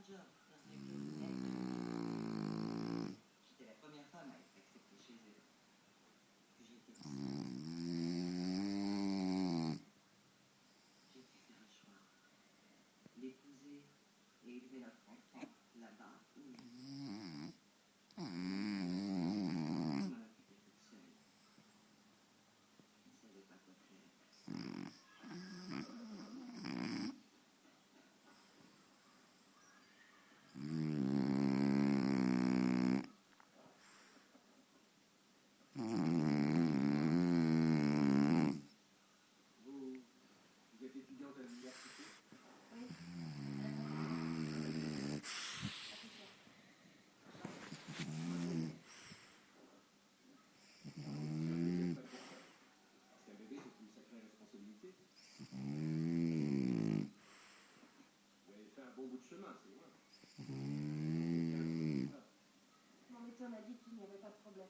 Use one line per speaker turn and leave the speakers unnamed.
job dans ce club. J'étais la première femme à être acceptée chez eux. Puis j'ai été j'ai fait le choix d'épouser et élever notre enfant là-bas ou ici. Je m'en occupais toute seule. Je ne savais pas quoi faire. Vous êtes étudiante à l'université?
Oui.
Parce qu'un bébé, c'est une sacrée responsabilité. Vous avez fait un bon bout de chemin, c'est loin.
Mon médecin m'a dit qu'il n'y avait pas de problème.